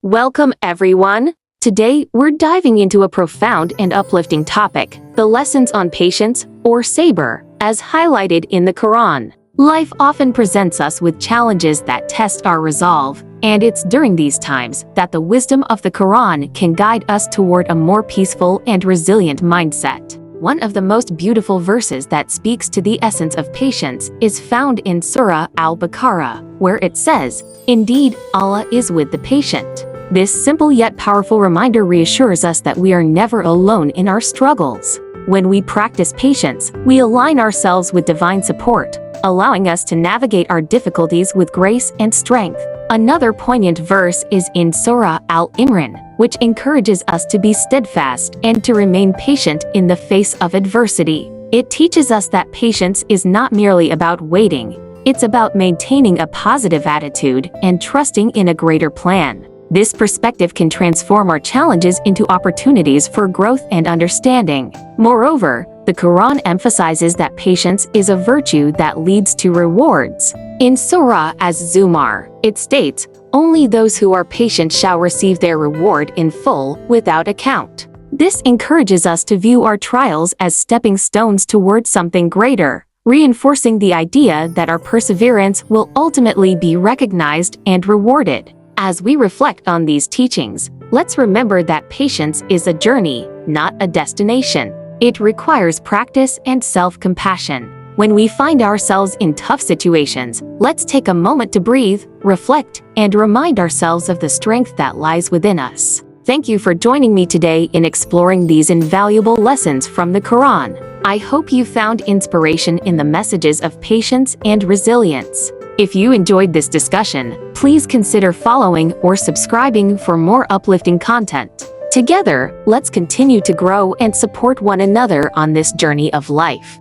Welcome, everyone. Today, we're diving into a profound and uplifting topic, the lessons on patience, or sabar, as highlighted in the Quran. Life often presents us with challenges that test our resolve, and it's during these times that the wisdom of the Quran can guide us toward a more peaceful and resilient mindset. One of the most beautiful verses that speaks to the essence of patience is found in Surah Al-Baqarah, where it says, "Indeed, Allah is with the patient." This simple yet powerful reminder reassures us that we are never alone in our struggles. When we practice patience, we align ourselves with divine support, allowing us to navigate our difficulties with grace and strength. Another poignant verse is in Surah Al-Imran, which encourages us to be steadfast and to remain patient in the face of adversity. It teaches us that patience is not merely about waiting, it's about maintaining a positive attitude and trusting in a greater plan. This perspective can transform our challenges into opportunities for growth and understanding. Moreover, the Quran emphasizes that patience is a virtue that leads to rewards. In Surah Az-Zumar, it states, "Only those who are patient shall receive their reward in full, without account." This encourages us to view our trials as stepping stones toward something greater, reinforcing the idea that our perseverance will ultimately be recognized and rewarded. As we reflect on these teachings, let's remember that patience is a journey, not a destination. It requires practice and self-compassion. When we find ourselves in tough situations, let's take a moment to breathe, reflect, and remind ourselves of the strength that lies within us. Thank you for joining me today in exploring these invaluable lessons from the Quran. I hope you found inspiration in the messages of patience and resilience. If you enjoyed this discussion, please consider following or subscribing for more uplifting content. Together, let's continue to grow and support one another on this journey of life.